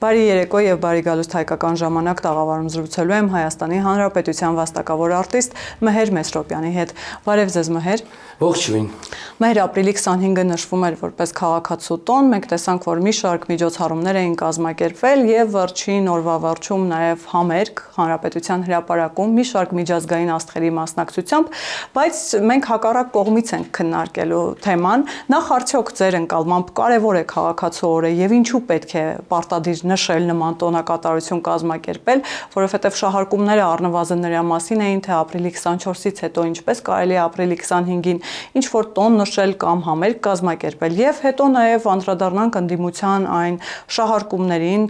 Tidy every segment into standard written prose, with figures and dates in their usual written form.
Բարի երեկո եւ բարի գալուստ հայկական ժամանակ տաղավարում զրուցելու եմ Հայաստանի Հանրապետության վաստակավոր արտիստ Մեհեր Մեսրոպյանի հետ։ Բարև ձեզ Մեհեր։ Ողջույն։ Մեհեր, ապրիլի 25-ը նշվում էր որպես քաղաքացու տոն, մենք տեսանք, որ մի շարք միջոցառումներ էին կազմակերպվել եւ վերջին օրվա վերջում նաեւ համերգ Հանրապետության հրապարակում մի շարք միջազգային աստղերի մասնակցությամբ, բայց մենք հակառակ կողմից ենք քննարկելու թեման։ Նախ արդյոք ձեր ընկալմամբ կարևոր է քաղաքացու օրը եւ ինչու պետք է պարտադիր նշել նման տոնակատարություն կազմակերպել, որովհետև շահարկումները առնվազն նրա մասին էին, թե ապրիլի 24-ից հետո ինչպես կարելի է ապրիլի 25-ին ինչ որ տոն նշել կամ համերգ կազմակերպել եւ հետո նաեւ անդրադառնանք ընդդիմության այն շահարկումներին,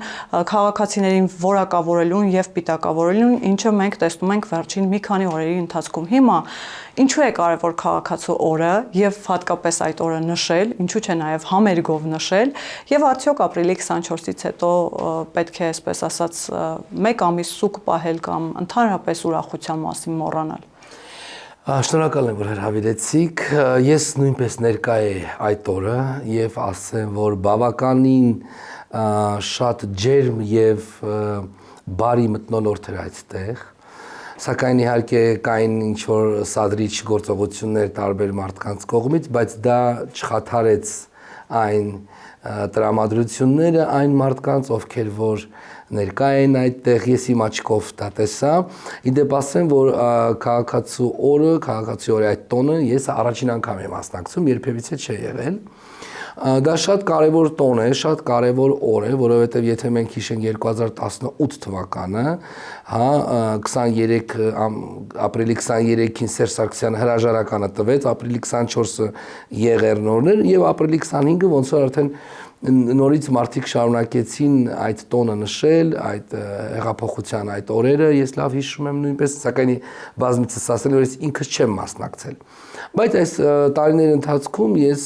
քաղաքացիներին որակավորելուն եւ պիտակավորելուն, ինչը մենք տեսնում ենք վերջին մի քանի օրերի ընթացքում։ Հիմա ինչու է կարևոր քաղաքացու օրը եւ հատկապես այդ օրը նշել, ինչու՞ չէ նաեւ համերգով նշել եւ արդյոք ապրիլի 24-ից հետո պետք է, այսպես ասած, մեկ ամիս սուկ պահել կամ ընդհանրապես ուրախության մասին մոռանալ։ Շնորհակալ եմ, որ հրավիրեցիք։ Ես նույնպես ներկա եմ այդ օրը եւ ասեմ, որ բավականին շատ ջերմ եւ բարի մթնոլորտ էր այդտեղ։ Սակայն իհարկե կային ինչ-որ սադրիչ գործողություններ տարբեր մարդկանց կողմից, բայց դա չխաթարեց այն տրամադրությունները այն մարդկանց, ովքեր որ ներկա են այդտեղ, ես իմ աչքով դա տեսա։ Իդեպ ասեմ, որ քաղաքացու օրը, քաղաքացու օրի այդ տոնը ես առաջին անգամ եմ մասնակցում, երբևիցե չի եղել։ Դա շատ կարևոր տոն է, շատ կարևոր օր է, որովհետև եթե մենք հիշենք 2018 թվականը, հա, 23 ապրիլի 23-ին Սերժ Սարգսյանը հրաժարականը տվեց, ապրիլի 24-ը եղերն օրն էր եւ ապրիլի 25-ը ոնց որ արդեն նորից մարդիկ շարունակեցին այդ տոնը նշել, այդ հեղափոխության այդ օրերը, ես լավ հիշում եմ նույնպես, սակայն բազմիցս ասել որ ես ինքս չեմ մասնակցել։ Բայց այս տարիների ընթացքում ես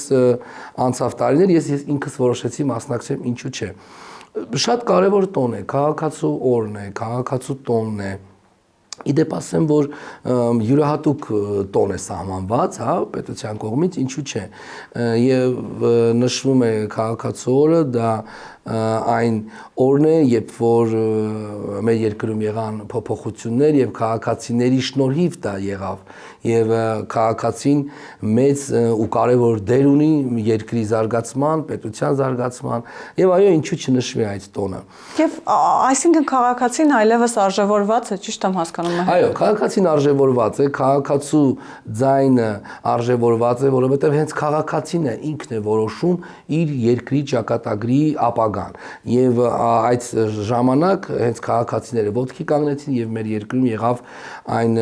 անցավ տարիներ, ես ինքս որոշեցի մասնակցեմ, ինչու՞ չէ։ Շատ կարևոր տոն է, քաղաքացու օրն է, քաղաքացու տոնն է։ Իդեպ ասեմ, որ յուրահատուկ տոն է սահմանված, հա, պետության կողմից, ինչու՞ չէ։ Եվ նշվում է քաղաքացու օրը, դա այն օրն է, երբ որ մեր երկրում եղան փոփոխություններ եւ քաղաքացիների շնորհիվ դա եղավ եւ քաղաքացին մեծ ու կարեւոր դեր ունի երկրի զարգացման, պետության զարգացման եւ այո, ինչու՞ չնշվի այդ տոնը։ Եվ այսինքն քաղաքացին այլևս արժևորված է, ճիշտ եմ հասկանում։ Այո, քաղաքացին արժևորված է, քաղաքացու ձայնը արժևորված է, որովհետև հենց քաղաքացին է ինքն է որոշում իր երկրի ճակատագրի ապագան։ Եվ այդ ժամանակ հենց քաղաքացիները ոտքի կանգնեցին եւ մեր երկրում եղավ այն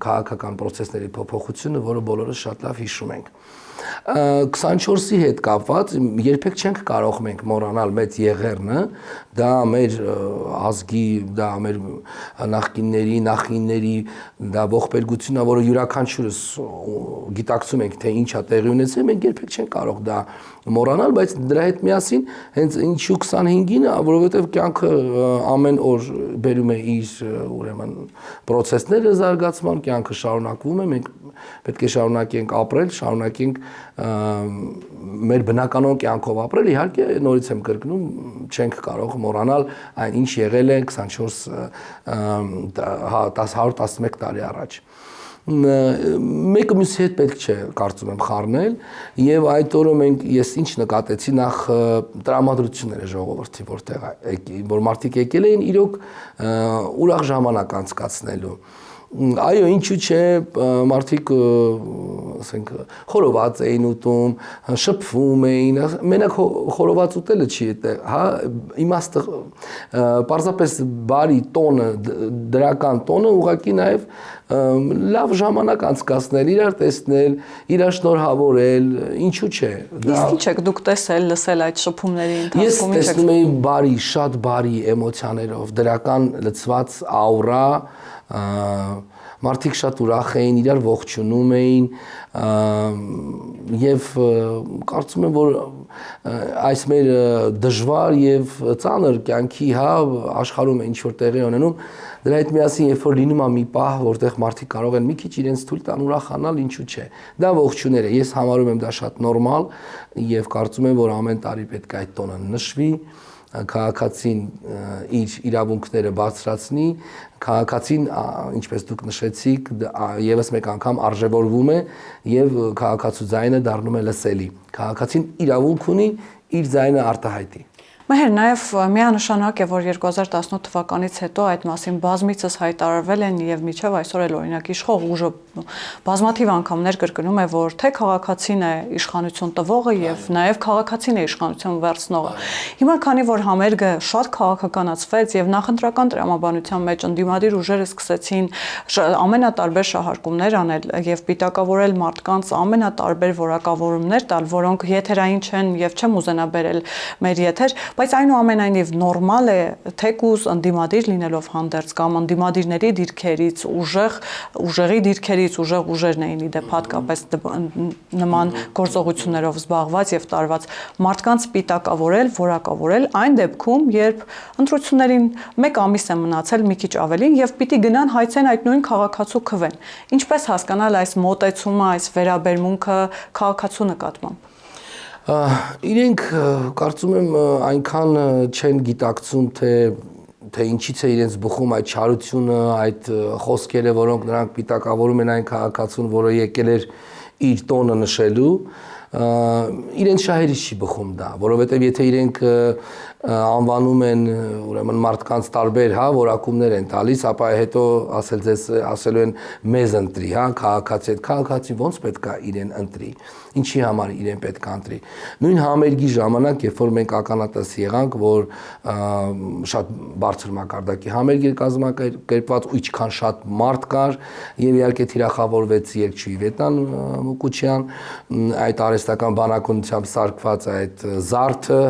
քաղաքական process-ների փոփոխությունը, որը բոլորս շատ լավ հիշում ենք։ 24-ի հետ կապված երբեք չենք կարող մենք մոռանալ մեծ եղերնը, դա մեր ազգի, դա մեր նախնիների, դա ողբերգությունն է, որը յուրաքանչյուրս գիտակցում ենք, թե ինչ է տեղի ունեցել, մենք երբեք չենք կարող դա մոռանալ, բայց դրա հետ միասին հենց ինչու 25-ին, որովհետև կյանքը ամեն օր բերում է իր ուրեմն process-ները զարգացման, կյանքը շարունակվում է, մենք պետք է շարունակենք ապրել, շարունակենք մեր բնականon կյանքով ապրել, իհարկե նորից եմ կրկնում, չենք կարող մոռանալ այն ինչ եղել է 111 տարի առաջ։ Մեկը մյուսի հետ պետք չէ կարծում եմ խառնել եւ այդ օրը ես ինչ նկատեցի նախ տրամադրությունները ժողովրդի որ մարդիկ եկել էին իրոք ուրախ ժամանակ անցկացնելու։ Այո, ինչու՞ չէ, մարդիկ ասենք խորոված էին ուտում, շփվում էին, մենակ խորոված ուտելը չի այդտեղ, հա, իմաստը պարզապես բարի տոնը, դրական տոնը ուղղակի նաև լավ ժամանակ անցկացնել, իրար տեսնել, իրար շնորհավորել, ինչու՞ չէ։ Իսկ ինչ եք դուք տեսել, լսել այդ շփումների ընթացքում։ Ես տեսնում էի բարի, շատ բարի էմոցիաներով, դրական լցված աուրա, մարդիկ շատ ուրախ էին, իրար ողջունում էին եւ կարծում եմ, որ այս մեր դժվար եւ ծանր կյանքի, հա, աշխարհում ինչ որ տեղի ունենում, դրա հետ միասին երբ որ լինում է մի պահ, որտեղ մարդիկ կարող են մի քիչ իրենց թույլ տան ուրախանալ, ինչու՞ չէ։ Դա ողջուներ է, ես համարում եմ դա շատ նորմալ եւ կարծում եմ, որ ամեն տարի պետք է այդ տոնը նշվի քաղաքացին իր իրավունքները բարձրացնի, քաղաքացին, ինչպես դուք նշեցիք, եւս մեկ անգամ արժևորվում է եւ քաղաքացու ձայնը դառնում է լսելի։ Քաղաքացին իրավունք ունի իր ձայնը արտահայտի։ Մհեր, նաև միանշանակ է, որ 2018 թվականից հետո այդ մասին բազմիցս հայտարարվել են եւ միջև այսօր էլ օրինակ իշխող ուժը բազմաթիվ անգամներ կրկնում է, որ թե քաղաքացին է իշխանություն տվողը եւ նաև քաղաքացին է իշխանություն վերցնողը։ Հիմա քանի որ համերգը շատ քաղաքականացվեց եւ նախընտրական տրամաբանության մեջ ընդդիմադիր ուժերը սկսեցին ամենատարբեր շահարկումներ անել եւ պիտակավորել մարդկանց ամենատարբեր որակավորումներ տալ, որոնք եթերային չեն եւ չեմ ուզենա բերել մեր եթեր, բայց այնուամենայնիվ նորմալ է թեկուզ ընդդիմադիր լինելով հանդերձ կամ ընդդիմադիրների դիրքերից ուժեղի դիրքերից ուժեղ ուժերն էին իդեպ հատկապես նման գործողություններով զբաղված եւ տարված մարդկանց պիտակավորել, որակավորել այն դեպքում, երբ ընտրություններին 1 ամիս է մնացել մի քիչ ավելին եւ պիտի գնան հայցեն այդ նույն քաղաքացու քվեն։ Ինչպես հասկանալ այս մոտեցումը, այս վերաբերմունքը քաղաքացու նկատմամբ։ Իրենք կարծում եմ այնքան չեն գիտակցում, թե ինչից է իրենց բխում այդ չարությունը, այդ խոսքերը, որոնք նրանք պիտակավորում են այն քաղաքացուն, որը եկել էր իր տոնը նշելու, իրենց շահերից չի բխում դա, որովհետև եթե իրենք անվանում են ուրեմն մարդկանց տարբեր, որակումներ են տալիս, ապա հետո ասելու են մեզ ընտրի, քաղաքացի ոնց պետք է իրեն ընտրի, ինչի համար իրեն պետք է ընտրի։ Նույն համերգի ժամանակ, երբ որ մենք ականատես եղանք, որ շատ բարձր մակարդակի համերգ էր կազմակերպված, ու ինչքան շատ մարդ կար, եւ իհարկե թիրախավորվեց երգչուհի Վետան Մուկուչյան, այդ արհեստական բանականությամբ սարքված այդ զարդը,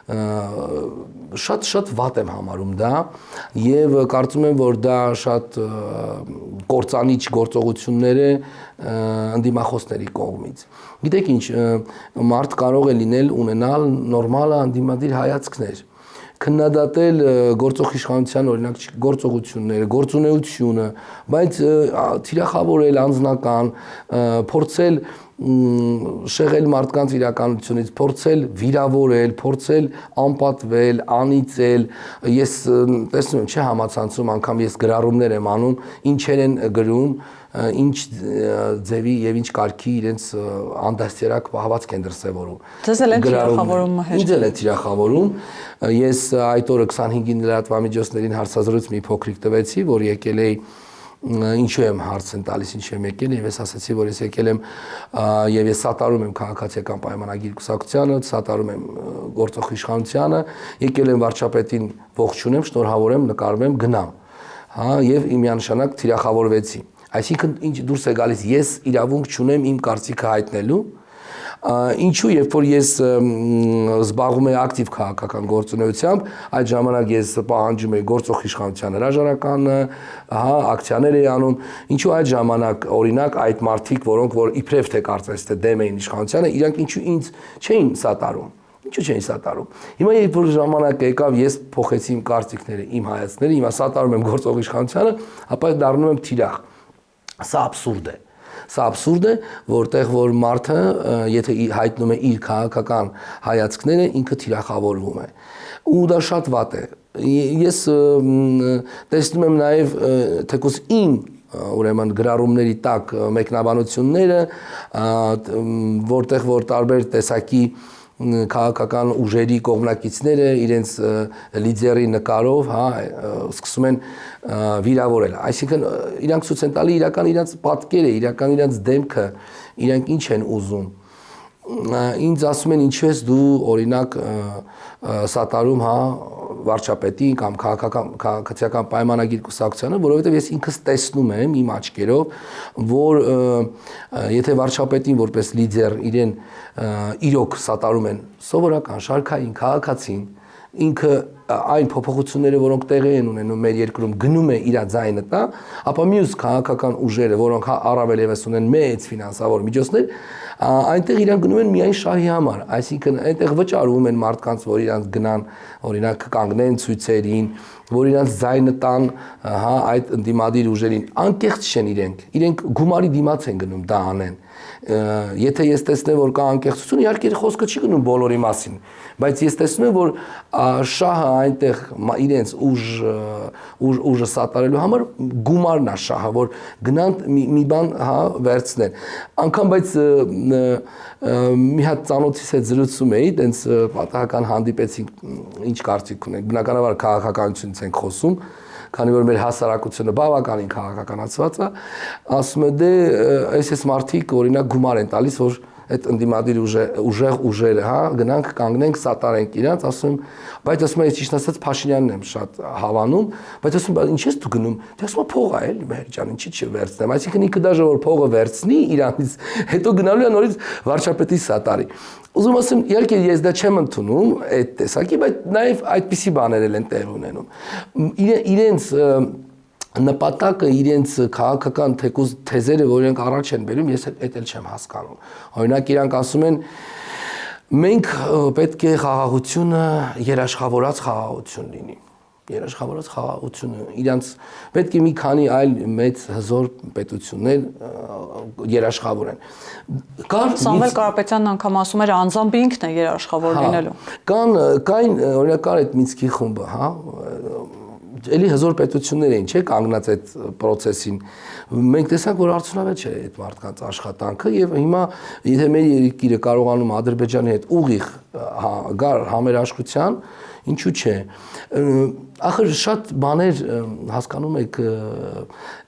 շատ վատ եմ համարում դա եւ կարծում եմ, որ դա շատ կործանիչ գործողություններ է ընդդիմախոսների կողմից։ Գիտեք ինչ, մարդ կարող է լինել ունենալ նորմալ ընդդիմադիր հայացքներ, քննադատել գործող իշխանության օրինակ գործողությունները, գործունեությունը, բայց թիրախավորել անձնական, փորձել շեղել մարդկանց իրականությունից, փորձել վիրավորել, փորձել անպատվել, անիծել, ես տեսնում եմ, չէ համացանցում, անգամ ես գրառումներ եմ անում, ինչեր են գրում, ինչ ձևի եւ ինչ կարգի իրենց անդաստիարակ պահվածք են դրսևորում։ Ձեզ էլ են թիրախավորում մհեր։ Ինձ էլ են թիրախավորում։ Ես այդ օրը 25-ին լրատվամիջոցներին հարցազրույց մի փոքրիկ տվեցի, որ եկել էի ինչու եմ հարց են տալիս, ինչու եմ եկել եւ ես ասացի, որ ես եկել եմ եւ ես սատարում եմ քաղաքացիական պայմանագիր կուսակցությանը, սատարում եմ գործող իշխանությանը, եկել եմ վարչապետին ողջունեմ, շնորհավորեմ, նկարվեմ, գնամ։ Եվ միանշանակ թիրախավորվեցի։ Այսինքն ինչ դուրս է գալիս, ես իրավունք չունեմ իմ կարծիքը հայտնելու, ինչու երբ որ ես զբաղվում եմ ակտիվ քաղաքական գործունեությամբ, այդ ժամանակ ես պահանջում եմ գործող իշխանության հրաժարականը, ակցիաներ էի անում, ինչու այդ ժամանակ օրինակ այդ մարդիկ, որոնք որ իբրև թե կարծես թե դեմ էին իշխանությանը, իրանք ինչու ինձ չէին սատարում։ Ինչու չէին սատարում։ Հիմա երբ որ ժամանակը եկավ, ես փոխեցի իմ կարծիքները, իմ հայացքները, հիմա սատարում եմ գործող իշխանությանը, ապա դառնում եմ թիրախ։ Սա աբսուրդ է։ Սա աբսուրդ է, որտեղ որ մարդը, եթե հայտնում է իր քաղաքական հայացքները, ինքը թիրախավորվում է։ Ու դա շատ վատ է։ Ես տեսնում եմ նաև թեկուզ իմ ուրեմն գրառումների տակ մեկնաբանությունները, որտեղ որ տարբեր տեսակի քաղաքական ուժերի կողմնակիցները իրենց լիդերի նկարով, սկսում են վիրավորել։ Այսինքն իրանք ցույց են տալի իրական իրենց պատկերը, իրական իրենց դեմքը, իրանք ինչ են ուզում։ Ինձ ասում են ինչու ես դու օրինակ սատարում վարչապետին կամ քաղաքացիական պայմանագիր կուսակցությանը, որովհետև ես ինքս տեսնում եմ իմ աչքերով, որ եթե վարչապետին որպես լիդեր իրեն իրոք սատարում են սովորական շարքային քաղաքացին, ինքը այն փոփոխությունները, որոնք տեղի են ունենում մեր երկրում, գնում է իր ձայնը տա, ապա մյուս քաղաքական ուժերը, որոնք առավել եւս ունեն մեծ ֆինանսավոր միջոցներ, այնտեղ իրենք գնում են միայն շահի համար, այսինքն այնտեղ վճարում են մարդկանց, որ իրանք գնան, օրինակ կանգնեն ցույցերին, որ իրանք ձայնը տան, այդ ընդդիմադիր ուժերին, անկեղծ չեն իրենք գումարի դիմաց են գնում դա անեն։ Եթե ես տեսնեմ, որ կա անկեղծություն, իհարկե խոսքը չի գնում բոլորի մասին, բայց ես տեսնում եմ, որ շահը այնտեղ իրենց ուժը սատարելու համար գումարն է շահը, որ գնան մի բան, հա, վերցնեն։ Անկամ բայց մի հատ ծանոթիս հետ զրուցում էի, տենց պատահական հանդիպեցինք, ինչ կարծիք ունենք, բնականաբար քաղաքականությունից ենք խոսում, քանի որ մեր հասարակությունը բավականին քաղաքականացված է, ասում է դե այս մարդիկ օրինակ գումար են տալիս, որ այդ ընդդիմադիր ուժեղ ուժերը, հա, գնանք կանգնենք, սատարենք իրանց, ասում եմ, բայց ասում եմ, ես ճիշտ ասած Փաշինյանն եմ շատ հավանում, բայց ասում եմ, ինչ ես դու գնում, դե ասում եմ, փող է էլի, մեր ջան, ինչի՞ չվերցնեմ, այսինքն ինքը դաժե որ փողը վերցնի իրանից, հետո գնալու է նորից վարչապետի սատարի։ Ուզում ասեմ, իհարկե ես դա չեմ ընդունում այդ տեսակի, բայց նաև այդպիսի բաներ են տեղ ունենում։ Իրենց նպատակը, իրենց քաղաքական թեկուզ թեզերը, որ իրենք առաջ են բերում, ես այդ էլ չեմ հասկանում։ Օրինակ իրանք ասում են, մենք պետք է խաղաղությունը երաշխավորած խաղաղություն լինի։ Երաշխավորած խաղաղությունը իրանց պետք է մի քանի այլ մեծ հզոր պետություններ երաշխավորեն։ Սամվել Կարապետյանն անգամ ասում էր անձամբ ինքն է երաշխավոր լինելու։ Կային օրինակ այդ Մինսկի խումբը, հա, էլի հզոր պետություններ էին, չէ՞, կանգնած այդ process-ին։ Մենք տեսանք, որ արդյունավետ չէ այդ մարդկանց աշխատանքը եւ հիմա եթե մեր երկիրը կարողանում Ադրբեջանի հետ ուղիղ գար համերաշխության, ինչու՞ չէ։ Ախր շատ բաներ հասկանում եք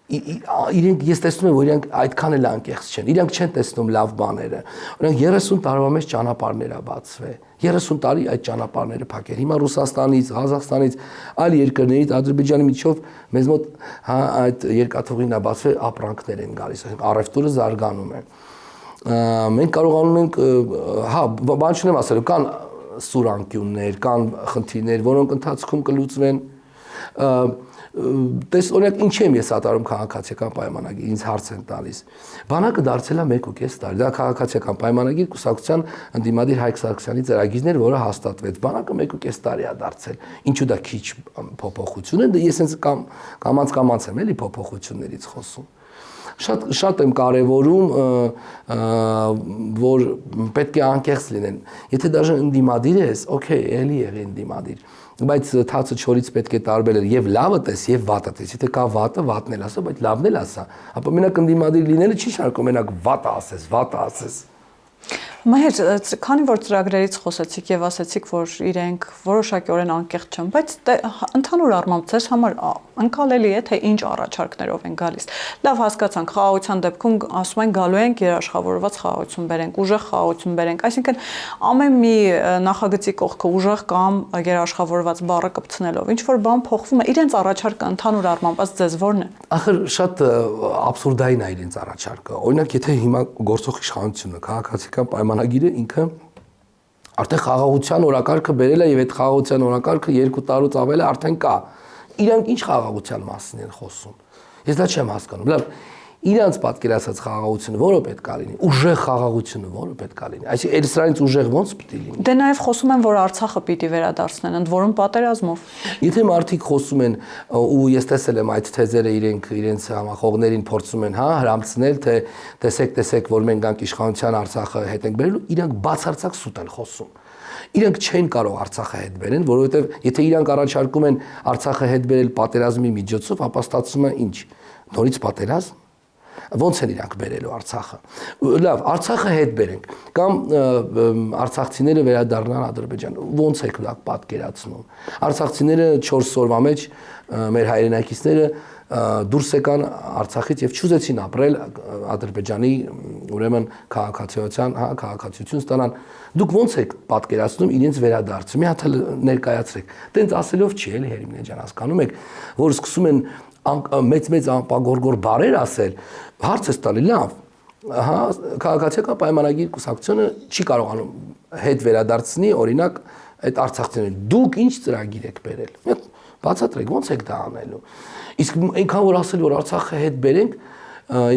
իրենք ես տեսնում եմ, որ իրենք այդքան էլ անկեղծ չեն։ Իրենք չեն տեսնում լավ բաները։ Օրինակ 30 տարվա մեջ ճանապարհներ ա բացվել։ 30 տարի այդ ճանապարհները փակել։ Հիմա Ռուսաստանից, Ղազախստանից, այլ երկրներից Ադրբեջանի միջով մեզ մոտ հա այդ երկաթուղին ա բացվել, ապրանքներ են գալիս, առևտուրը զարգանում է։ Մենք կարողանում ենք, հա, բան չունեմ ասելու, կան սուր անկյուններ, կան խնդիրներ, որոնք ընթացքում կլուծվեն։ Տես օրինակ ինչ եմ ես ատարում քաղաքացիական պայմանագիր, ինձ հարց են տալիս։ Բանակը դարձել է 1.5 տարի։ Դա քաղաքացիական պայմանագիր կուսակցության ընդդիմադիր Հայկ Սարգսյանի ծրագիրներ, որը հաստատվեց։ Բանակը 1.5 տարի է դարձել։ Ինչու դա քիչ փոփոխություն է, ես հենց կամած եմ էլի փոփոխություններից խոսում։ Շատ եմ կարևորում, որ պետք է անկեղծ լինեն։ Եթե դաժե ընդդիմադիր ես, օքեյ, էլի եղի ընդդիմադիր, բայց թացը չորից պետք է տարբերել եւ լավը տես եւ վատը տես։ Եթե կա վատը, վատն էլ ասա, բայց լավն էլ ասա։ Ապա մենակ ընդդիմադիր լինելը չի շարքում, մենակ վատը ասես։ Մհեր, քանի որ ծրագրերից խոսեցիք եւ ասացիք, որ իրենք որոշակիորեն անկեղծ չեն, բայց ընդհանուր առմամբ ձեզ համար ընկալելի է, թե ինչ առաջարկներով են գալիս։ Լավ հասկացանք, խաղաղության դեպքում ասում են գալու ենք երաշխավորված խաղաղություն բերենք, ուժեղ խաղաղություն բերենք, այսինքն ամեն մի նախագծի կողքը ուժեղ կամ երաշխավորված բառը կպցնելով, ինչ որ բան փոխվում է, իրենց առաջարկը ընդհանուր առմամբ ըստ ձեզ ո՞րն է։ Ախր շատ աբսուրդային է իրենց առաջարկը։ Օրինակ, եթե հիմա գործող իշխանությունը քաղաքացիական պայմանագիրը ինքը արդեն խաղաղության օրակարգը բերել է եւ այդ խաղաղության օրակարգը 2 տարուց ավել է արդեն կա։ Իրանք ինչ խաղաղության մասին են խոսում։ Ես դա չեմ հասկանում։ Լավ, իրանց պատկերացած խաղաղությունը որը պետք է լինի, ուժեղ խաղաղությունը որը պետք է լինի։ Այսինքն էլ սրանից ուժեղ ո՞նց պիտի լինի։ Դե նաև խոսում են, որ Արցախը պիտի վերադարձնեն, ընդ որում պատերազմով։ Եթե մարդիկ խոսում են ու ես տեսել եմ այդ թեզերը իրենց համախոհներին փորձում են, հա, հրամցնել, թե տեսեք, որ մենք գանք իշխանության Արցախը հետ ենք բերելու, իրանք բացարձակ սուտ են խոսում։ Իրանք չեն կարող Արցախը հետ բերեն, որովհետև եթե իրանք առաջարկում են Արցախը հետ բերել պատերազմի միջոցով, ապա ստացվում է ինչ։ Նորից պատերազմ։ Ոնց են իրանք բերելու Արցախը։ Լավ, Արցախը հետ բերենք կամ արցախցիները վերադառնան Ադրբեջան։ Ոնց եք դա պատկերացնում։ Արցախցիները 4 օրվա մեջ մեր հայրենակիցները դուրս եկան Արցախից եւ չուզեցին ապրել Ադրբեջանի ուրեմն քաղաքացիություն ստանան։ Դուք ոնց եք պատկերացնում իրենց վերադարձը։ Մի հատ ներկայացրեք։ Տենց ասելով չի էլի Հերիմնե ջան, հասկանում եք, որ սկսում են մեծ անպագորգոր բարեր ասել, հարց է տալի լավ, հա, քաղաքացիական պայմանագիր կուսակցությունը չի կարողանում հետ վերադարձնի, օրինակ, այդ արցախցիներին, դուք ինչ ծրագիր եք բերել, բացատրեք, ոնց եք դա անելու, իսկ այնքան որ ասել, որ Արցախը հետ բերենք,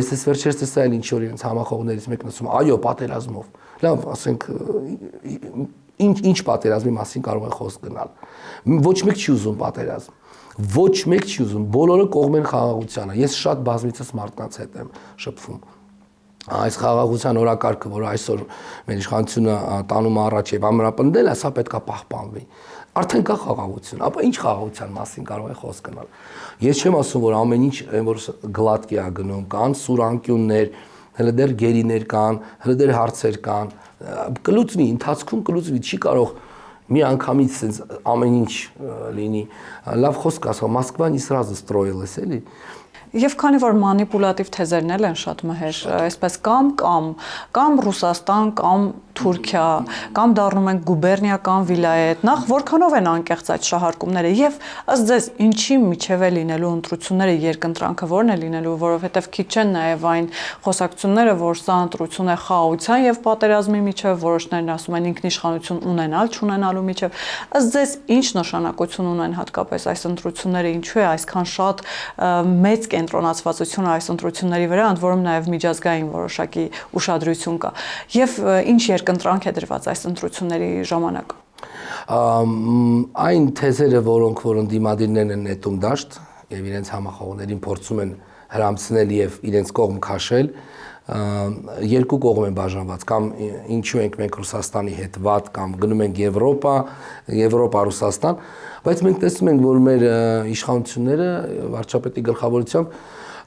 ես ես վերջերս տեսա էլ ինչ որ իրենց համախոհներից մեկն ասում, այո, պատերազմով, լավ, ասենք, ինչ պատերազմի մասին կարող է խոսք գնալ, ոչ մեկ չի ուզում պատերազմ, ոչ մեկ չի ուզում, բոլորը կողմ են խաղաղությանը, ես շատ բազմիցս մարդկանց հետ եմ շփվում, այս խաղաղության օրակարգը, որ այսօր մեր իշխանությունը տանում է առաջ եւ ամրապնդել է, սա պետք է պահպանվի։ Արդեն կա խաղաղություն, ապա ինչ խաղաղության մասին կարող է խոսք գնալ։ Ես չեմ ասում, որ ամեն ինչ որ գլատկի է գնում, կան սուր անկյուններ, հələ դեռ գերիներ կան, հələ դեռ հարցեր կան, կլուծվի, ընթացքում կլուծվի, չի կարող մի անգամից sense ամեն ինչ լինի։ Լավ խոսք ասա, Մոսկվան не сразу строилась, էլի։ Եվ քանի որ մանիպուլատիվ թեզերն են շատ մհեր, այսպես կամ Ռուսաստան, կամ Թուրքիա, կամ դառնում են գուբերնիական վիլայետ, նախ որքանով են անկեղծ այդ շահարկումները եւ ըստ ձեզ ինչի միջև է լինելու ընտրությունները, երկընտրանքը որն է լինելու, որովհետեւ քիչ չեն նաեւ այն խոսակցությունները, որ սա ընտրություն է խաղաղության եւ պատերազմի միջև, որոշներն ասում են ինքնիշխանություն ունենալ, չունենալու միջև, ըստ ձեզ ինչ նշանակություն ունեն հատկապես այս ընտրությունները, ինչու է այսքան շատ մեծ կենտրոնացվածությունը այս ընտրությունների վրա, ընդ որում նաև միջազգային որոշակի ուշադրություն կա։ Եվ ինչ երկընտրանք է դրված այս ընտրությունների ժամանակ։ Այն թեզերը, որոնք որ ընդդիմադիրներն են նետում դաշտ եւ իրենց համախոհներին փորձում են հրամցնել եւ իրենց կողմ քաշել, երկու կողմ են բաժանված, կամ ինչու ենք մենք Ռուսաստանի հետ վատ, կամ գնում ենք Եվրոպա-Ռուսաստան, բայց մենք տեսնում ենք, որ մեր իշխանությունները վարչապետի գլխավորությամբ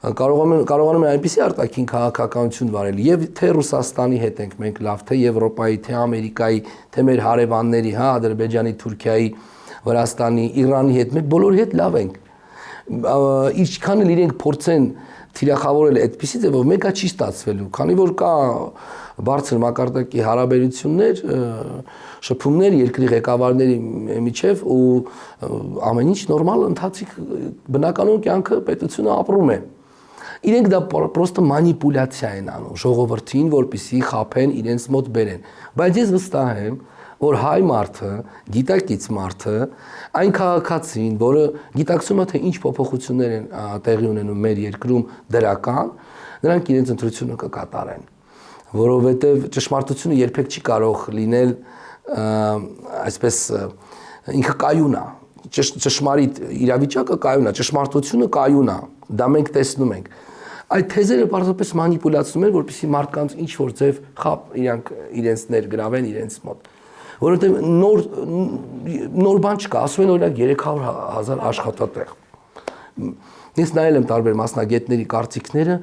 կարողանում են այնպիսի արտաքին քաղաքականություն վարել, եւ թե Ռուսաստանի հետ ենք մենք լավ, թե Եվրոպայի, թե Ամերիկայի, թե մեր հարևանների, Ադրբեջանի, Թուրքիայի, Վրաստանի, Իրանի հետ, մենք բոլորի հետ լավ ենք։ Ինչքան էլ իրենք փորձեն թիրախավորել այդպիսի ձևով, մեկը չի ստացվելու, քանի որ կա բարձր մակարդակի հարաբերություններ, շփումներ երկրի ղեկավարների միջև ու ամեն ինչ նորմալ ընթացիկ բնականon կյանքը պետությունը ապրում է։ Իրենք դա պրոստը մանիպուլյացիա են անում ժողովրդին, որպեսզի խափեն իրենց մոտ բերեն։ Բայց ես վստահ եմ, որ հայ մարդը, գիտակից մարդը, այն քաղաքացին, որը գիտակցում է, թե ինչ փոփոխություններ են տեղի ունենում մեր երկրում դրական, նրանք իրենց ընտրությունը կկատարեն, որովհետև ճշմարտությունը երբեք չի կարող լինել այսպես ինքը կայուն է, ճշմարիտ իրավիճակը կայուն է, ճշմարտությունը կայուն է, դա մենք տեսնում ենք։ Այդ թեզերը պարզապես մանիպուլացնում են, որպեսզի մարդկանց ինչ որ ձև խապ իրենց ներգրավեն իրենց մոտ։ Որովհետև նոր բան չկա, ասում են օրինակ 300,000 աշխատատեղ։ Ես նայել եմ տարբեր մասնագետների կարծիքները,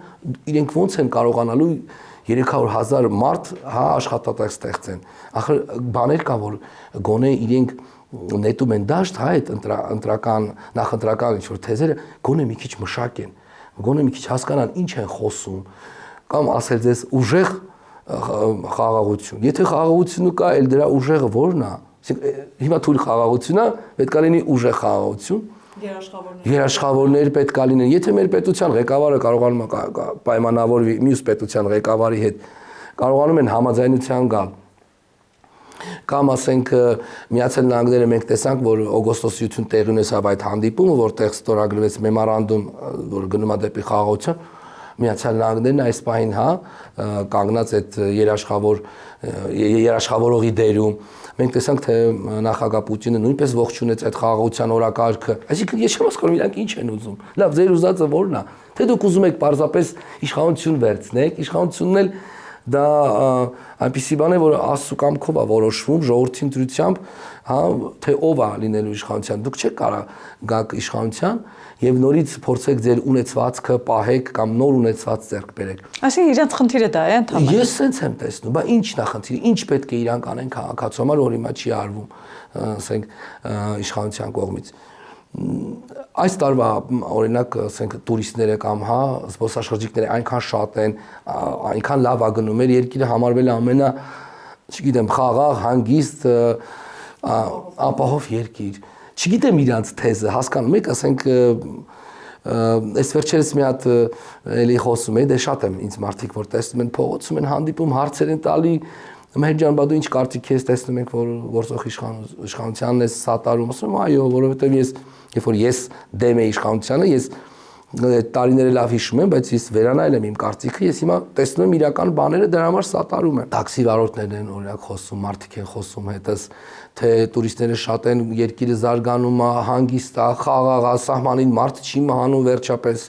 իրենք ոնց են կարողանալու 300,000 մարդ աշխատատեղ ստեղծեն։ Ախր բաներ կա, որ գոնե իրենք նետում են դաշտ, այդ նախընտրական ինչ որ թեզերը գոնե մի քիչ մշակեն, գոնե մի քիչ հասկանան ինչ են խոսում, կամ ասել ձեզ ուժեղ խաղաղություն։ Եթե խաղաղությունը կա, էլ դրա ուժեղը ո՞րն է։ Հիմա թույլ խաղաղություն է, պետք է լինի ուժեղ խաղաղություն։ Երաշխավորներ պետք է լինեն։ Եթե մեր պետության ղեկավարը կարողանում է պայմանավորվի մյուս պետության ղեկավարի հետ, կարողանում են համաձայնության գալ։ Կամ ասենք Միացյալ Նահանգները մենք տեսանք, որ օգոստոսի 7-ին տեղի ունեցավ այդ հանդիպումը, որտեղ ստորագրվեց մեմորանդում, որ գնում է դեպի խաղաղություն, Միացյալ Նահանգներն այս պահին կանգնած այդ երաշխավորողի դերում։ Մենք տեսանք, թե նախագահ Պուտինը նույնպես ողջունեց այդ խաղաղության օրակարգը։ Այսինքն ես չեմ հասկանում իրանք ինչ են ուզում։ Լավ, ձեր ուզածը ո՞րն է։ Թե դուք ուզում եք պարզապես իշխանություն վերցնեք, իշխանությունն էլ դա այնպիսի բան է, որ աստծո կամքով է որոշվում ժողովրդի ընտրությամբ, թե ով է լինելու իշխանության։ Դուք չեք կարող գաք իշխանության եւ նորից փորձեք ձեր ունեցվածքը պահեք կամ նոր ունեցված ձեռք բերեք։ Այսինքն իրենց խնդիրը դա է ընդհանրապես։ Ես sense եմ տեսնում, բա ինչն է խնդիրը, ինչ պետք է իրանք անեն քաղաքացու համար, որ հիմա չի արվում, ասենք իշխանության կողմից։ Այս տարվա օրինակ ասենք տուրիստները կամ զբոսաշրջիկները այնքան շատ են, այնքան լավ է գնում, մեր երկիրը համարվել է ամենա, չգիտեմ, խաղաղ, հանգիստ, ապահով երկիր։ Չգիտեմ իրանց թեզը, հասկանում եք, ասենք այս վերջերս մի հատ էլի խոսում էի, դե շատ եմ ինձ մարդիկ որ տեսնում են փողոցում են հանդիպում, հարցեր են տալի, Մեր ջան, բա դու ինչ կարծիք ես տեսնում եք, որ գործող իշխանությանն է սատարում, ասում եմ այո, որովհետև երբ որ ես դեմ եմ իշխանությանը, ես տարիները լավ հիշում եմ, բայց ես վերանայել եմ իմ կարծիքը, ես հիմա տեսնում եմ իրական բաները, դրա համար սատարում եմ։ Տաքսի վարորդներն են օրինակ խոսում, մարդիկ են խոսում հետս, թե տուրիստները շատ են, երկիրը զարգանում է, հանգիստ է, խաղաղ է, սահմանին մարդ չի մահանում վերջապես։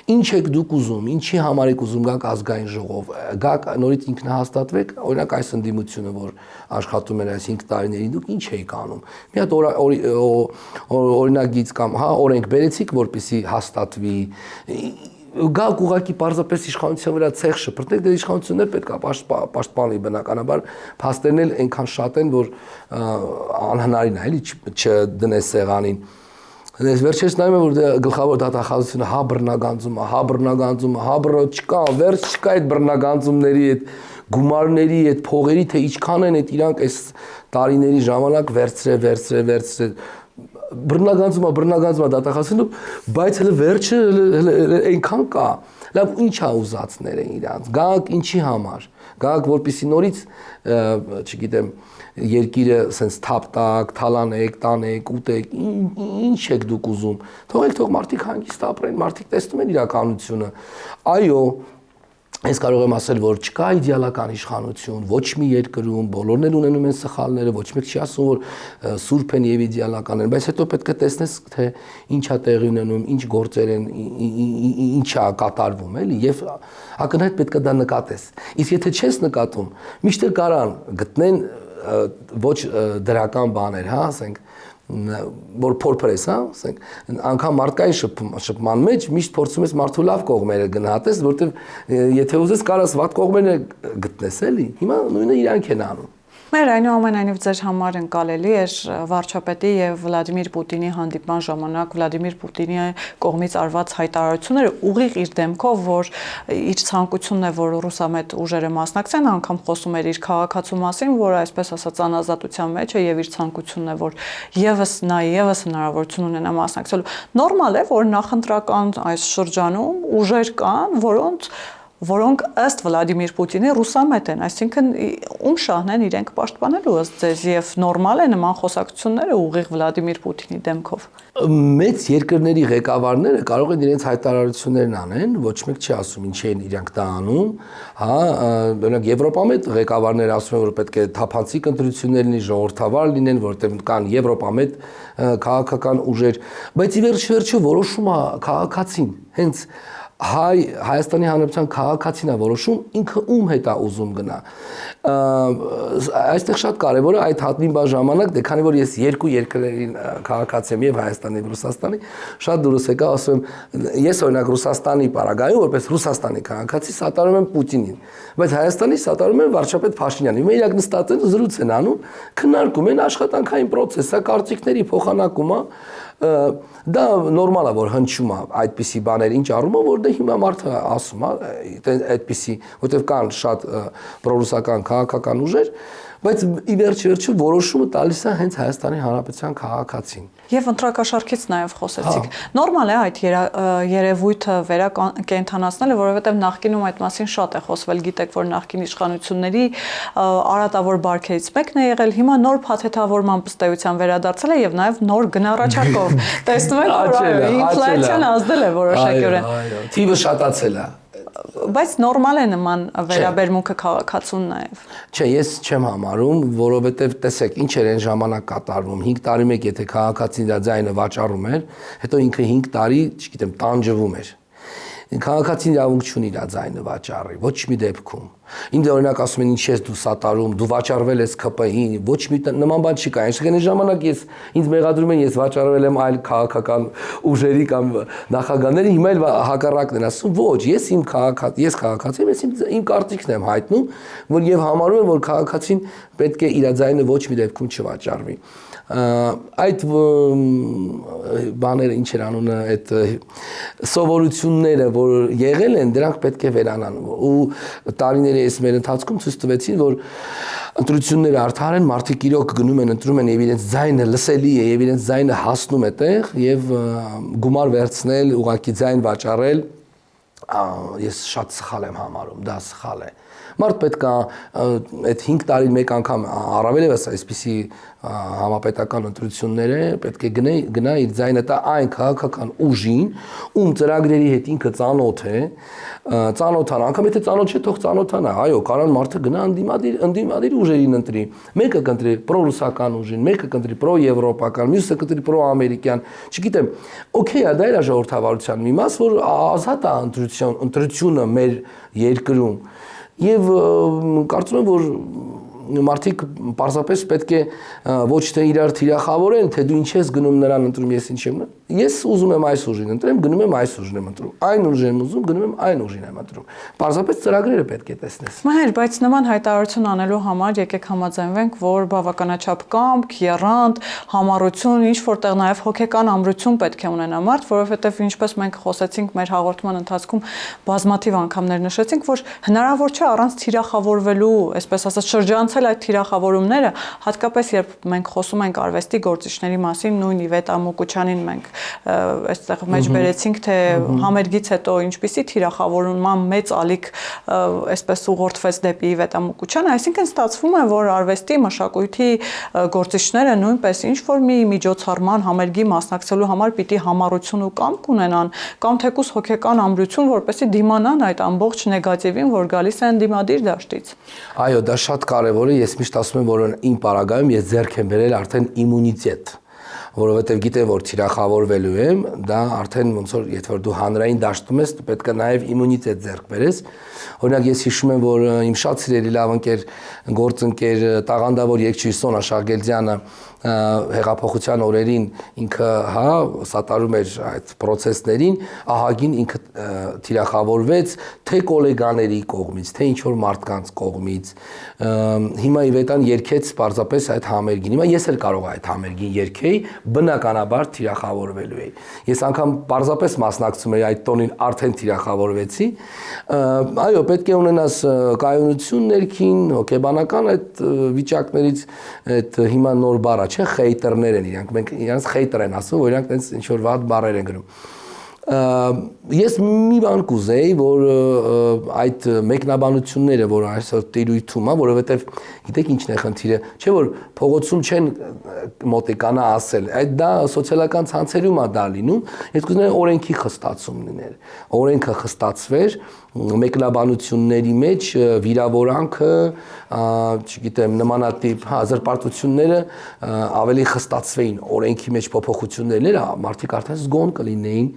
ինչ եք դուք ուզում, ինչի համար եք ուզում գաք ազգային ժողով, գաք նորից ինքնահաստատվեք, օրինակ այս ընդդիմությունը, որ աշխատում էր այս 5 տարիներին, դուք ինչ եք անում։ Մի հատ օրինագիծ կամ օրենք բերեցիք, որպեսզի հաստատվի, գաք ուղղակի պարզապես իշխանության վրա ցեղ շփրտեք, դե իշխանություններ պետք է պաշտպանի բնականաբար, փաստերն էլ այնքան շատ են, որ անհնարին է, էլի չդնես սեղանին։ Ես վերջերս նայում եմ, որ գլխավոր դատախազությունը բռնագանձում է, չկա, վերջ չկա այդ բռնագանձումների, այդ գումարների, այդ փողերի, թե ինչքան են այդ իրանք այս տարիների ժամանակ վերցրել բռնագանձում է դատախազությունը, բայց հələ վերջը այնքան կա։ Լավ, ինչ է ուզածները իրանց, գանք ինչի համար, գանք որպեսզի նորից, չգիտեմ, երկիրը սենց թափտակ, թալանեք, տանեք, ուտեք, ինչ եք դուք ուզում, թող մարդիկ հանգիստ ապրեն, մարդիկ տեսնում են իրականությունը, այո, ես կարող եմ ասել, որ չկա իդեալական իշխանություն, ոչ մի երկրում, բոլորն էլ ունենում են սխալները, ոչ մեկ չի ասում, որ սուրբ են եւ իդեալական են, բայց հետո պետք է տեսնես, թե ինչ է տեղի ունենում, ինչ գործեր են, ինչ է կատարվում, էլի, եւ ակնհայտ պետք է դա նկատես։ Իսկ եթե չես նկատում, միշտ էլ կարան գտնեն ոչ դրական բաներ, հա, ասենք, որ փորփրես, հա, ասենք, անգամ մարդկային շփման մեջ միշտ փորձում ես մարդու լավ կողմերը գնահատես, որտեվ եթե ուզես կարաս վատ կողմերը գտնես, էլի։ Հիմա նույնը իրանք են անում։ Մեր այնուամենայնիվ ձեր համար ընկալելի էր վարչապետի եւ Վլադիմիր Պուտինի հանդիպման ժամանակ Վլադիմիր Պուտինի կողմից արված հայտարարությունները ուղիղ իր դեմքով, որ իր ցանկությունն է, որ ռուսամետ ուժերը մասնակցեն, անգամ խոսում էր իր քաղաքացու մասին, որ այսպես ասած անազատության մեջ է եւ իր ցանկությունն է, որ եւս հնարավորություն ունենա մասնակցելու։ Նորմալ է, որ նախընտրական այս շրջանում ուժեր կան, որոնք ըստ Վլադիմիր Պուտինի ռուսամետ են, այսինքն ում շահն են իրենք պաշտպանելու ըստ ձեզ եւ նորմալ է նման խոսակցությունները ուղիղ Վլադիմիր Պուտինի դեմքով։ Մեծ երկրների ղեկավարները կարող են իրենց հայտարարություններն անեն, ոչ մեկ չի ասում ինչ են իրենք դա անում, հա, օրինակ Եվրոպամետ ղեկավարները ասում են, որ պետք է թափանցիկ ընտրություններ լինի, ժողովրդավար լինեն, որտեղ կան Եվրոպամետ քաղաքական ուժեր, բայց ի վերջո որոշումը քաղաքացին, հենց Հայաստանի Հանրապետության քաղաքացին է որոշում ինքը ում հետ է ուզում գնա։ Այստեղ շատ կարևոր է այդ հատնի ժամանակ, դե քանի որ ես երկու երկրների քաղաքացի եմ եւ Հայաստանի եւ Ռուսաստանի, շատ դուրս եկա ասում եմ, ես օրինակ Ռուսաստանի պարագայում որպես Ռուսաստանի քաղաքացի սատարում եմ Պուտինին, բայց Հայաստանի սատարում եմ վարչապետ Փաշինյանին։ Մենք իրենք նստած են զրույց են անում, քննարկում են աշխատանքային process, սա կարծիքների փոխանակում է։ Դա նորմալ է, որ հնչում է այդպիսի բաներ, ինչ առումով, որ դե հիմա մարդը ասում է այդպիսի, որտեղ կան շատ պրոռուսական քաղաքական ուժեր, բայց ի վերջո որոշումը տալիս է հենց Հայաստանի Հանրապետության քաղաքացին։ Եվ ընտրակաշարքից նաև խոսեցիք։ Նորմալ է այդ երևույթը վերակենդանացնելը, որովհետև նախկինում այդ մասին շատ է խոսվել, գիտեք, որ նախկին իշխանությունների արատավոր բարքերից մեկն է եղել, հիմա նոր փաթեթավորման ըստեյության վերադարձել է եւ նաև նոր գնահատակով։ Տեսնում եք, որ ինֆլյացիան ազդել է որոշակյորեն։ Թիվը շատացել է։ Բայց նորմալ է նման վերաբերմունքը քաղաքացուն նաև։ Չէ, ես չեմ համարում, որովհետև տեսեք, ինչ էր այն ժամանակ կատարվում, 5 տարի մեկ եթե քաղաքացին դա ձայնը վաճառում էր, հետո ինքը 5 տարի, չգիտեմ, տանջվում էր։ Քաղաքացին իրավունք չունի իր ձայնը վաճառի, ոչ մի դեպքում։ Ինձ օրինակ ասում են ինչ ես դու սատարում, դու վաճառվել ես ԿՊ-ին, ոչ մի նման բան չի կա։ Այսինքն այն ժամանակ ինձ մեղադրում են ես վաճառվել եմ այլ քաղաքական ուժերի կամ նախագահների, հիմա էլ հակառակն են ասում, ոչ, ես քաղաքացի եմ, ես իմ կարծիքն եմ հայտնում, որ եւ համարում եմ, որ քաղաքացին պետք է իր ձայնը ոչ մի դեպքում չվաճառվի։ Այդ բաները ինչ էր անունը, այդ սովորությունները, որ եղել են, դրանք պետք է վերանան ու տարիների այս մեր ընթացքում ցույց տվեցին, որ ընտրությունները արդար են, մարդիկ իրոք գնում են, ընտրում են եւ իրենց ձայնը լսելի է եւ իրենց ձայնը հասնում է տեղ եւ գումար վերցնել, ուղակի ձայն վաճառել, ես շատ սխալ եմ համարում, դա սխալ է։ Մարդ պետք է այդ 5 տարին մեկ անգամ առավել եւս այսպիսի համապետական ընտրությունները պետք է գնա իր ձայնը տա այն քաղաքական ուժին, ում ծրագրերի հետ ինքը ծանոթ է, ծանոթանա, անգամ եթե ծանոթ չէ, թող ծանոթանա, այո, կարան մարդը գնա ընդդիմադիր ուժերին ընտրի, մեկը կընտրի պրոռուսական ուժին, մեկը կընտրի պրոեվրոպական, մյուսը կընտրի պրոամերիկյան, չգիտեմ, օքեյ է, դա իր ժողովրդավարության մի մաս, որ ազատ է ընտրությունը մեր երկրում, եւ կարծում եմ, որ մարդիկ պարզապես պետք է ոչ թե իրար թիրախավորեն, թե դու ինչ ես գնում նրան ընտրում, ես ինչ եմ։ Ես ուզում եմ այս ուժին ընտրեմ, գնում եմ այս ուժին եմ ընտրում։ Այն ուժին եմ ուզում, գնում եմ այն ուժին եմ ընտրում։ Պարզապես ծրագրերը պետք է տեսնես։ Մհեր, բայց նման հայտարարություն անելու համար եկեք համաձայնվենք, որ բավականաչափ կամք, եռանդ, համառություն, ինչ որտեղ նաև հոգեկան ամրություն պետք է ունենա մարդ, որովհետև ինչպես մենք խոսեցինք մեր հաղորդման ընթացքում բազմաթիվ անգամներ նշեցինք, որ հնարավոր չէ առանց թիրախավորվելու, այսպես ասած, շրջանցել այդ թիրախավորումները, հատկապես երբ մենք խոսում ենք արվեստի գործիչների մասին, նույն Իվետ Ամուկուչյանին մենք այստեղ մեջ բերեցինք, թե համերգից հետո ինչպիսի թիրախավորման մեծ ալիք այսպես ուղղորդվեց դեպի Իվետ Ամուկուչյանը, այսինքն ստացվում է, որ արվեստի մշակույթի գործիչները նույնպես ինչ որ մի միջոցառման համերգի մասնակցելու համար պիտի համառություն ու կամք ունենան, կամ թեկուզ հոգեկան ամրություն, որպեսզի դիմանան այդ ամբողջ նեգատիվին, որ գալիս է ընդդիմադիր դաշտից։ Այո, դա շատ կարևոր է, ես միշտ ասում եմ, որ իմ պարագայում ես ձեռք եմ բերել արդեն իմունիտետ, որովհետև գիտեմ, որ թիրախավորվելու եմ, դա արդեն ոնց որ եթե որ դու հանրային դաշտում ես, դու պետք է նաև իմունիտետ ձեռք բերես։ Օրինակ ես հիշում եմ, որ իմ շատ սիրելի լավ ընկեր, գործընկեր, տաղանդավոր երգչի Սոնա Շարգելյանը հեղափոխության օրերին ինքը սատարում էր այդ process-ներին, ահագին ինքը թիրախավորվեց թե գոլեգաների կողմից, թե ինչ որ մարդկանց կողմից։ Հիմա Իվետան երգեց պարզապես այդ համերգին։ Հիմա ես էլ կարող եմ այդ համերգին երգեի, բնականաբար թիրախավորվելու էի։ Ես անգամ պարզապես մասնակցում էի այդ տոնին, արդեն թիրախավորվեցի։ Այո, պետք է ունենաս կայունություն ներքին, հոգեբանական այդ վիճակներից այդ հիմա նոր բառ չէ, խեյտերներ են իրանք, մենք իրանց խեյտեր են ասում, որ իրանք տենց ինչ որ վատ բառեր են գրում։ Ես մի բան կուզեի, որ այդ մեկնաբանությունները, որ այսօր տիրույթում է, որովհետև գիտեք ինչն է խնդիրը, չէ որ փողոցում չեն մոտիկանա ասել, այդ դա սոցիալական ցանցերում է դա լինում, ես կուզենայի օրենքի խստացում լիներ, օրենքը խստացվեր, մեկնաբանությունների մեջ վիրավորանքը, չգիտեմ, նմանատիպ զրպարտությունները ավելի խստացվեին, օրենքի մեջ փոփոխություններ, մարդիկ արդեն զգոն կլինեին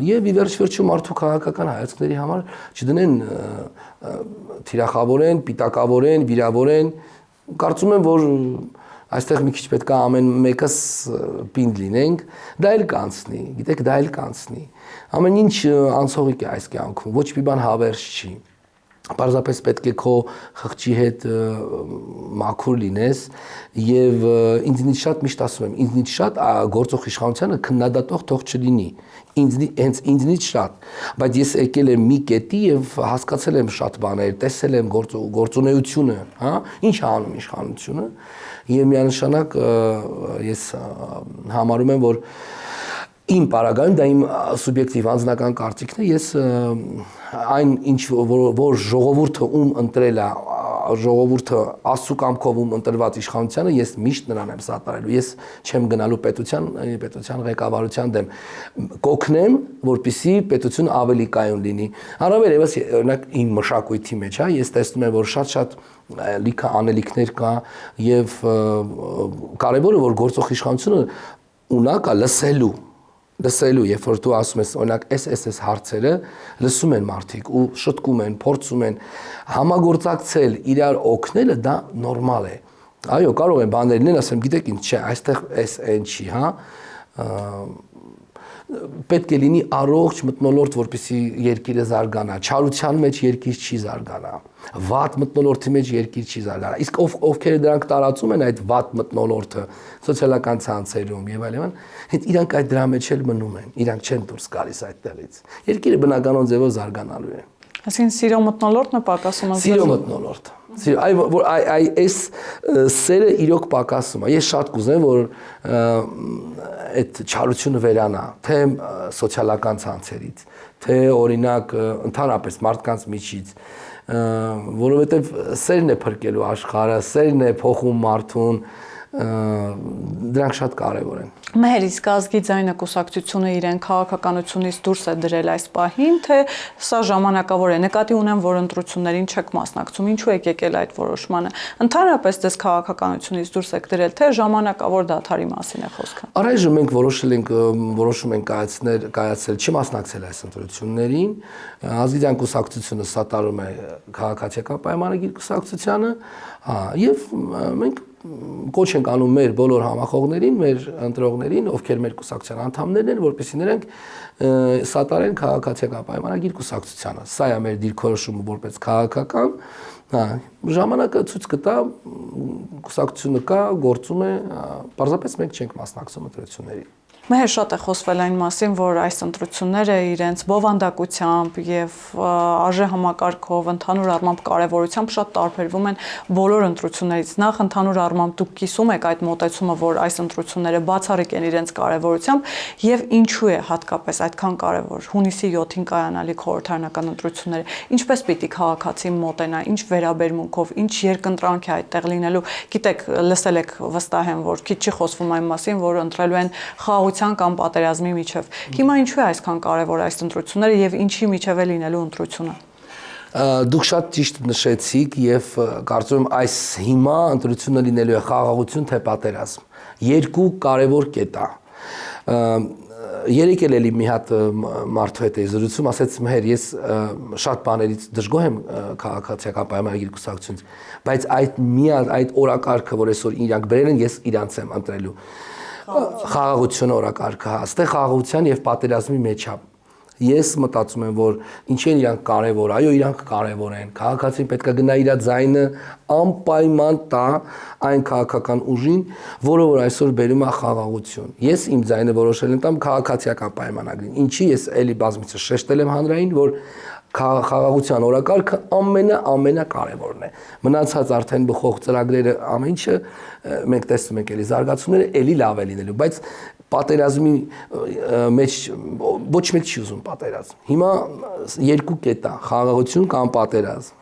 եւ ի վերջ-վերջում մարդու քաղաքական հայացքների համար չդնեն թիրախավորեն, պիտակավորեն, վիրավորեն, կարծում եմ, որ այստեղ մի քիչ պետք է ամեն մեկս պինդ լինենք, դա էլ կանցնի, գիտեք, դա էլ կանցնի։ Ամեն ինչ անցողիկ է այս կյանքում, ոչ մի բան հավերժ չի։ Պարզապես պետք է քո խղճի հետ մաքուր լինես եւ ինձնից շատ միշտ ասում եմ, ինձնից շատ գործող իշխանությանը քննադատող թող չլինի։ Հենց ինձնից շատ, բայց ես եկել եմ մի կետի եւ հասկացել եմ շատ բաներ, տեսել եմ գործունեությունը, հա, ինչ է անում իշխանությունը եւ միանշանակ ես համարում եմ, որ իմ պարագայում դա իմ սուբյեկտիվ անձնական կարծիքն է, ես այն ինչ որ ժողովուրդը ում ընտրել է, ժողովուրդը աստծո կամքով ում ընտրված իշխանությանը, ես միշտ նրան եմ սատարելու, ես չեմ գնալու պետության ղեկավարության դեմ, կօգնեմ, որպեսզի պետությունը ավելի կայուն լինի։ Առավել եւս օրինակ իմ մշակույթի մեջ, հա, ես տեսնում եմ, որ շատ լիքը անելիքներ կա եւ կարեւորը որ գործող իշխանությունը ունակ է լսելու, երբ որ դու ասում ես, օրինակ, այս հարցերը լսում են մարդիկ ու շտկում են, փորձում են համագործակցել, իրար օգնելը դա նորմալ է։ Այո, կարող են բաներ լինել, ասեմ, գիտեք ինչ, չէ, այստեղ այն չի, հա, պետք է լինի առողջ մթնոլորտ, որպեսզի երկիրը զարգանա, չարության մեջ երկիր չի զարգանա, վատ մթնոլորտի մեջ երկիր չի զարգանա, իսկ ովքեր դրանք տարածում են այդ վատ մթնոլորտը սոցիալական ցանցերում եւ այլն, հետ իրանք այդ դրա մեջ էլ մնում են, իրանք չեն դուրս գալիս այդտեղից։ Երկիրը բնականon ձևով զարգանալու է։ Այսինքն սիրո մթնոլորտն է պակասում է։ Սիրո մթնոլորտ։ Այս սերը իրոք պակասում է։ Ես շատ կուզեմ, որ այդ չարությունը վերանա, թե սոցիալական ցանցերից, թե օրինակ ընդհանրապես մարդկանց միջից, որովհետև սերն է փրկելու աշխարհը, սերն է փոխում մարդուն, դրանք շատ կարևոր են։ Մեր իսկ ազգի ձայնը կուսակցությունը իրեն քաղաքականությունից դուրս է դրել այս պահին, թե սա ժամանակավոր է։ Նկատի ունեմ, որ ընտրություններին չեք մասնակցում, ինչու եք եկել այդ որոշմանը։ Ընդհանրապես դες քաղաքականությունից դուրս եք դրել, թե ժամանակավոր դադարի մասին է խոսքը։ Առայժմ մենք որոշում ենք կայացել չմասնակցել այս ընտրություններին։ Ազգի ձայն կուսակցությունը սատարում է քաղաքացիական պայմանագիր կուսակցությանը, եւ մենք կոչ ենք անում մեր բոլոր համախոհներին, մեր ընտրողներին, ովքեր մեր կուսակցության անդամներն են, որպեսզի նրանք սատարեն քաղաքացիական պայմանագիր կուսակցությանը։ Սա է մեր դիրքորոշումը որպես քաղաքական, ժամանակը ցույց կտա, կուսակցությունը կա, գործում է, պարզապես մենք չենք մասնակցում ընտրություններին։ Մեր շատ է խոսվել այն մասին, որ այս ընտրությունները իրենց բովանդակությամբ եւ արժե համակարգով ընդհանուր առմամբ կարեւորությամբ շատ տարբերվում են բոլոր ընտրություններից։ Նախ ընդհանուր առմամբ դուք կիսում եք այդ մոտեցումը, որ այս ընտրությունները բացառիկ են իրենց կարեւորությամբ եւ ինչու է հատկապես այդքան կարեւոր։ Հունիսի 7-ին կայանալիք խորհրդարանական ընտրությունները ինչպես պիտի քաղաքացին մոտենա, ինչ վերաբերմունքով, ինչ երկընտրանք է այդտեղ լինելու։ Գիտեք, լսել եք վստահ եմ, որ քիչ չի խոսվում այն մասին, որ ընտրելու են խաղաղության կամ պատերազմի միջև։ Հիմա ինչու է այսքան կարևոր այս ընտրությունները եւ ինչի միջև է լինելու ընտրությունը։ Դուք շատ ճիշտ նշեցիք եւ կարծում եմ այս հիմա ընտրությունը լինելու է խաղաղություն թե պատերազմ։ Երկու կարևոր կետ է։ Երեք էլի մի հատ մարդու հետ էի զրուցում, ասեց մեր ես շատ բաներից դժգոհ եմ քաղաքացիական պայմանագիր կուսակցությունից, բայց այդ օրակարգը, որ այսօր իրանք բերել են, ես իրանց եմ ընտրելու։ Խաղաղությունը օրակարգը, այստեղ խաղաղության եւ պատերազմի մեջ է։ Ես մտածում եմ, որ ինչի են իրանք կարևոր, այո, իրանք կարևոր են։ Քաղաքացին պետք է գնա իր ձայնը անպայման տա այն քաղաքական ուժին, որը որ այսօր բերում է խաղաղություն։ Ես իմ ձայնը որոշել եմ տամ քաղաքացիական պայմանագրին։ Ինչի ես էլի բազմիցս շեշտել եմ հանրային, որ խաղաղության օրակարգը ամենակարևորն է։ Մնացած արդեն բխող ծրագրերը ամեն ինչը մենք տեսնում ենք էլի զարգացումները էլի լավ է լինելու, բայց պատերազմի մեջ ոչ մեկ չի ուզում պատերազմ։ Հիմա երկու կետ է՝ խաղաղություն կամ պատերազմ։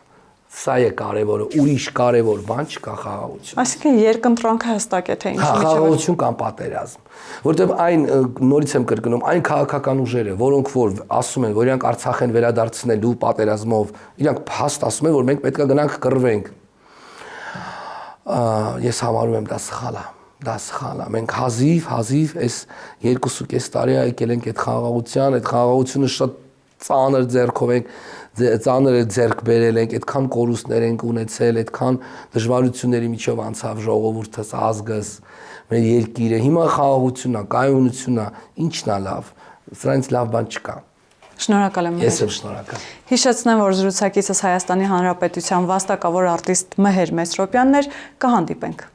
Սա է կարևորը, ուրիշ կարևոր բան չկա խաղաղություն։ Այսինքն երկընտրանքը հստակ է, թե ինչի միջև է։ Խաղաղություն կամ պատերազմ։ Որտեւ այն նորից եմ կրկնում, այն քաղաքական ուժերը, որոնք որ ասում են, որ իրանք Արցախ են վերադարձնելու պատերազմով, իրանք փաստ ասում են, որ մենք պետք է գնանք կռվենք։ Ես համարում եմ դա սխալ է։ Դա սխալ է։ Մենք հազիվ այս 2.5 տարի եկել ենք այդ խաղաղությունը շատ ծանր ձեռքով ենք ծանր ձեռք բերել ենք, այդքան կորուստներ ենք ունեցել, այդքան դժվարությունների միջով անցավ ժողովուրդս, ազգս, մեր երկիրը։ Հիմա խաղաղությունն է, կայունությունն է, ինչն է լավ։ Սրանից լավ բան չկա։ Շնորհակալ եմ։ Ես եմ շնորհակալ։ Հիշեցնեմ, որ զրուցակիցս Հայաստանի Հանրապետության վաստակավոր արտիստ Մեհեր Մեսրոպյանն էր, կհանդիպենք։